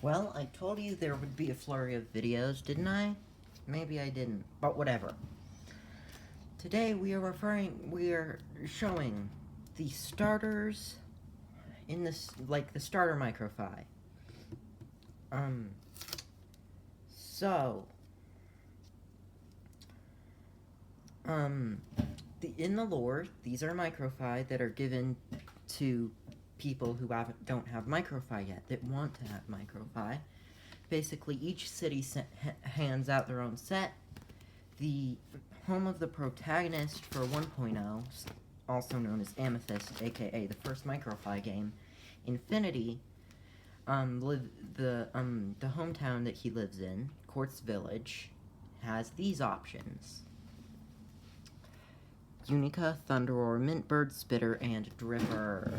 Well, I told you there would be a flurry of videos, didn't I? Maybe I didn't, but whatever. Today we are showing the starters in this, like the starter Microfi. So, in the lore, these are Microfi that are given to people who don't have Microfi yet, that want to have Microfi. Basically, each city hands out their own set. The home of the protagonist for 1.0, also known as Amethyst, aka the first Microfi game, Infinity, the hometown that he lives in, Quartz Village, has these options: Unica, Thunderoar, Mintbird, Spidder, and Dripper.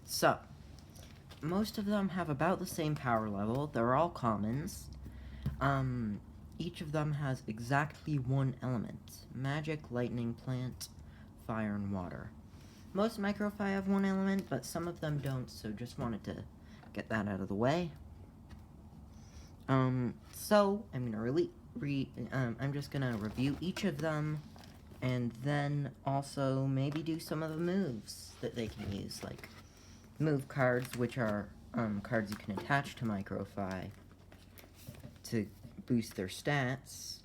So, most of them have about the same power level. They're all commons. Each of them has exactly one element: magic, lightning, plant, fire, and water. Most Microfi have one element, but some of them don't, so just wanted to get that out of the way. So I'm gonna I'm just gonna review each of them, and then also maybe do some of the moves that they can use, like move cards, which are cards you can attach to Microfi to boost their stats.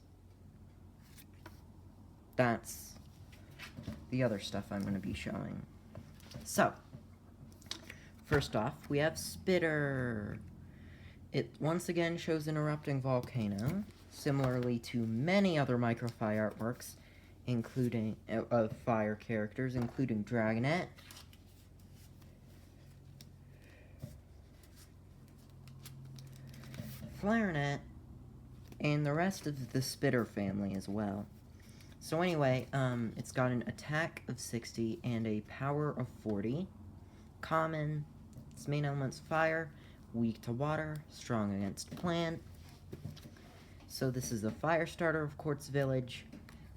That's the other stuff I'm going to be showing. So, first off, we have Spidder. It once again shows an erupting volcano, similarly to many other Microfi artworks, including of fire characters, including Dragonette, Clarinet, and the rest of the Spidder family as well. So anyway, it's got an attack of 60 and a power of 40. Common, its main element's fire, weak to water, strong against plant. So this is the fire starter of Quartz Village,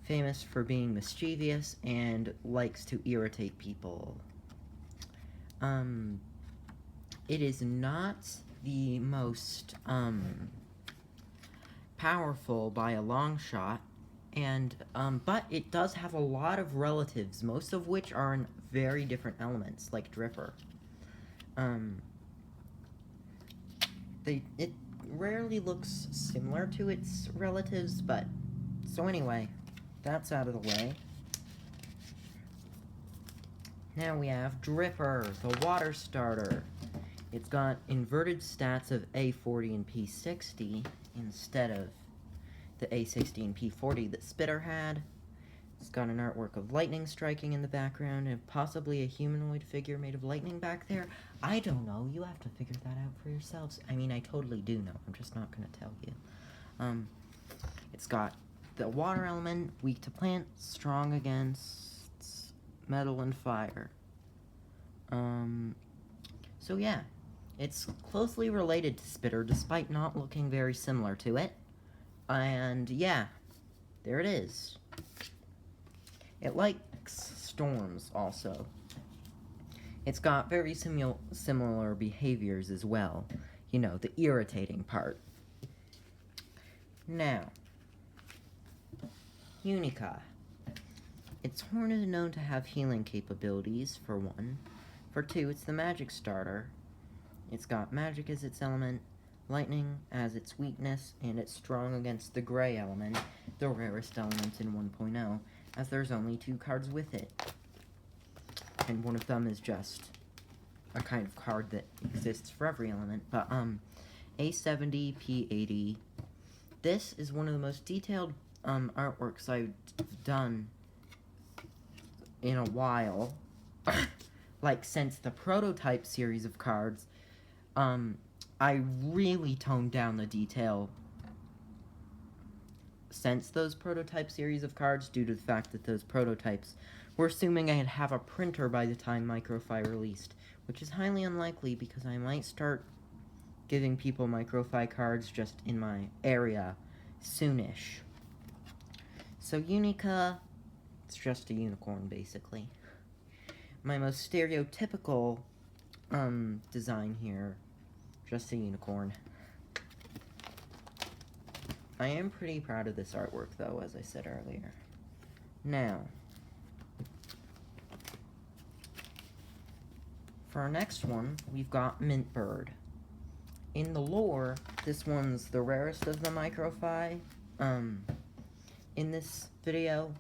famous for being mischievous and likes to irritate people. It is not the most, powerful by a long shot, and, but it does have a lot of relatives, most of which are in very different elements, like Dripper. It rarely looks similar to its relatives, but, so anyway, that's out of the way. Now we have Dripper, the water starter. It's got inverted stats of A40 and P60 instead of the A60 and P40 that Spidder had. It's got an artwork of lightning striking in the background and possibly a humanoid figure made of lightning back there. I don't know. You have to figure that out for yourselves. I mean, I totally do know. I'm just not going to tell you. It's got the water element, weak to plant, strong against metal and fire. So yeah, it's closely related to Spidder despite not looking very similar to it. And yeah, there it is. It likes storms also. It's got very similar behaviors as well. You know, the irritating part. Now, Unica. Its horn is known to have healing capabilities, for one. For two, it's the magic starter. It's got magic as its element, lightning as its weakness, and it's strong against the gray element, the rarest element in 1.0, as there's only 2 cards with it. And one of them is just a kind of card that exists for every element. But, A70, P80. This is one of the most detailed artworks I've done in a while. Like, since the prototype series of cards, I really toned down the detail since those prototype series of cards due to the fact that those prototypes were assuming I'd have a printer by the time Microfi released, which is highly unlikely because I might start giving people Microfi cards just in my area soonish. So Unica, it's just a unicorn basically. My most stereotypical design here Just a unicorn. I am pretty proud of this artwork, though, as I said earlier. Now, for our next one, we've got Mintbird. In the lore, this one's the rarest of the Microfi. In this video,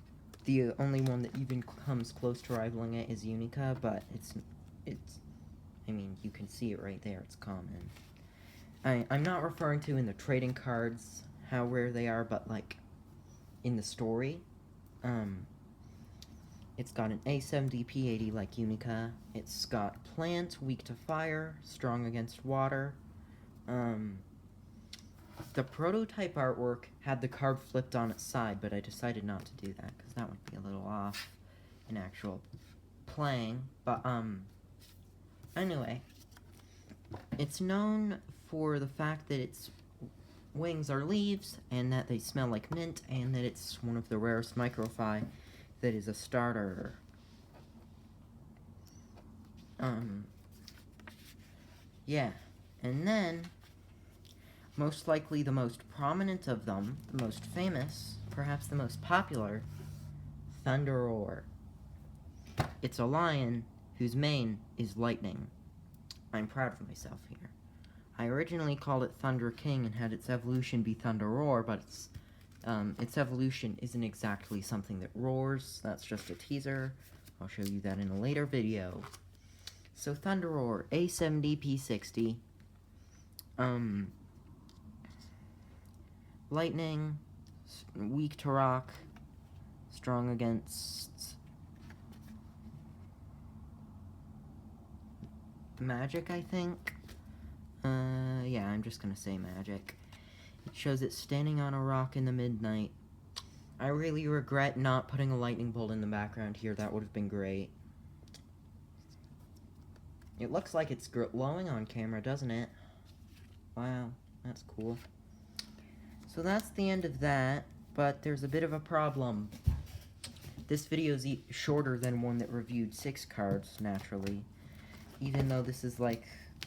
the only one that even comes close to rivaling it is Unica, but it's, I mean, you can see it right there, it's common. I'm not referring to in the trading cards how rare they are, but, like, in the story. It's got an A70 P80 like Unica. It's got plant, weak to fire, strong against water. The prototype artwork had the card flipped on its side, but I decided not to do that, because that would be a little off in actual playing. But, anyway. It's known for the fact that its wings are leaves, and that they smell like mint, and that it's one of the rarest Microfi that is a starter. Yeah. And then, most likely the most prominent of them, the most famous, perhaps the most popular, Thunderoar. It's a lion whose mane is lightning. I'm proud of myself here. I originally called it Thunder King and had its evolution be Thunderoar, but its evolution isn't exactly something that roars. That's just a teaser. I'll show you that in a later video. So Thunderoar, A70 P60. Lightning, weak to rock, strong against magic, I think. Yeah, I'm just gonna say magic. It shows it standing on a rock in the midnight. I really regret not putting a lightning bolt in the background here. That would have been great. It looks like it's glowing on camera, doesn't it? Wow, that's cool. So that's the end of that, but there's a bit of a problem. This video is shorter than one that reviewed 6 cards, naturally, even though this is like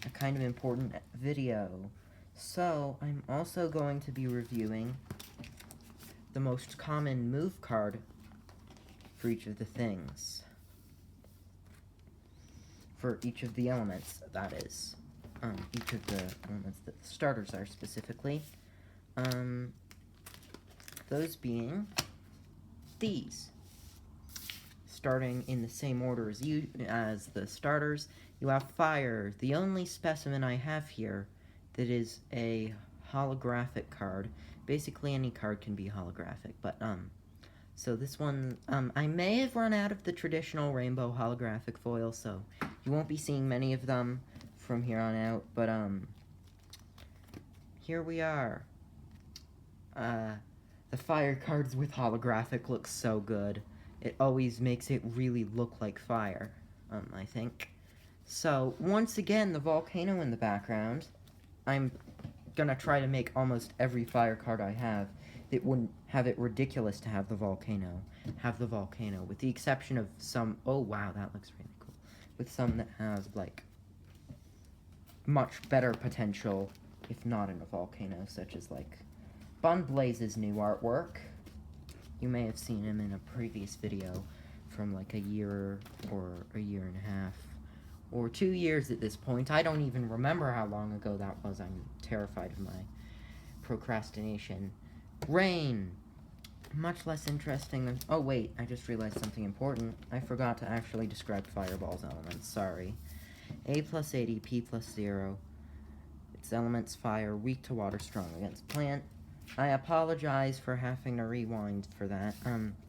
a kind of important video. So, I'm also going to be reviewing the most common move card for each of the things. For each of the elements, that is. Each of the elements that the starters are, specifically. Those being these. Starting in the same order as the starters, you have fire. The only specimen I have here that is a holographic card. Basically, any card can be holographic, but, so this one, I may have run out of the traditional rainbow holographic foil, so you won't be seeing many of them from here on out, but, here we are. The fire cards with holographic look so good. It always makes it really look like fire, I think. So, once again, the volcano in the background. I'm gonna try to make almost every fire card I have that wouldn't have it ridiculous to have the volcano. With the exception of some... Oh, wow, that looks really cool. With some that has, like, much better potential, if not in a volcano, such as, like, Bunblaze's new artwork. You may have seen him in a previous video from, like, a year or a year and a half. Or 2 years at this point. I don't even remember how long ago that was. I'm terrified of my procrastination. Rain. Much less interesting than... Oh, wait. I just realized something important. I forgot to actually describe Fireball's elements. Sorry. A plus 80, P plus 0. Its elements fire, weak to water, strong against plant. I apologize for having to rewind for that.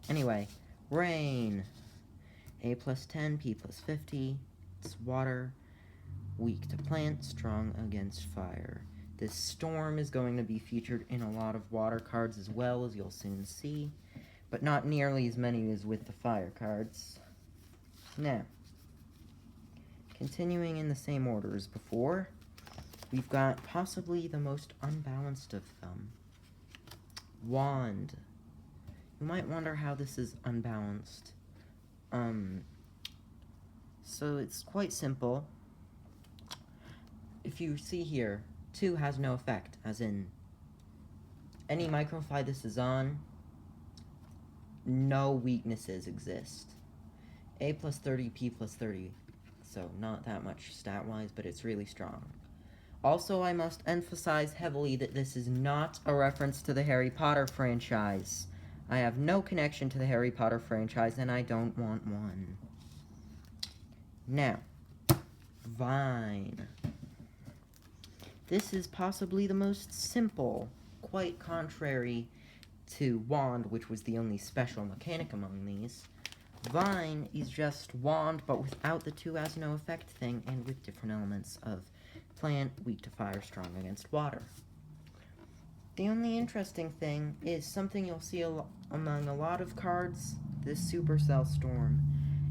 Anyway. Rain. A plus 10, P plus 50. It's water, weak to plant, strong against fire. This storm is going to be featured in a lot of water cards as well, as you'll soon see, but not nearly as many as with the fire cards. Now, continuing in the same order as before, we've got possibly the most unbalanced of them. Wand. You might wonder how this is unbalanced. So it's quite simple. if you see here, 2 has no effect, as in any Microfi this is on, no weaknesses exist. A plus 30, P plus 30, so not that much stat-wise, but it's really strong. Also, I must emphasize heavily that this is not a reference to the Harry Potter franchise. I have no connection to the Harry Potter franchise, and I don't want one. Now, Vine. This is possibly the most simple, quite contrary to Wand, which was the only special mechanic among these. Vine is just Wand, but without the 2 has no effect thing, and with different elements of plant, weak to fire, strong against water. The only interesting thing is something you'll see among a lot of cards, this Supercell Storm.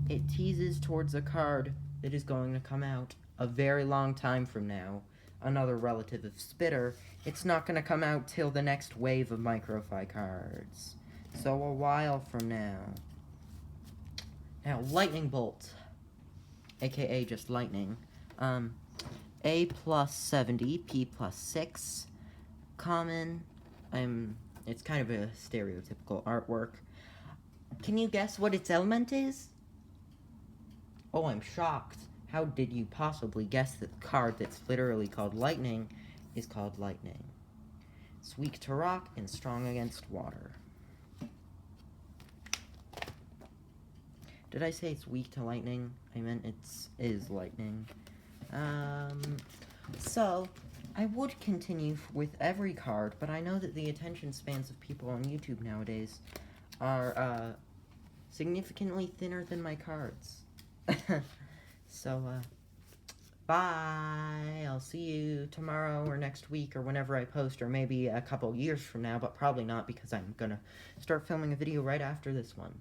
It teases towards a card that is going to come out a very long time from now, another relative of Spidder. It's not going to come out till the next wave of Microfi cards, so a while from now. Now, Lightning Bolt, aka just Lightning. A plus 70, P plus 6, common. It's kind of a stereotypical artwork. Can you guess what its element is? Oh, I'm shocked. How did you possibly guess that the card that's literally called Lightning is called Lightning? It's weak to rock and strong against water. Did I say it's weak to lightning? I meant is lightning. So, I would continue with every card, but I know that the attention spans of people on YouTube nowadays are, significantly thinner than my cards. So, bye! I'll see you tomorrow or next week or whenever I post, or maybe a couple years from now, but probably not because I'm gonna start filming a video right after this one.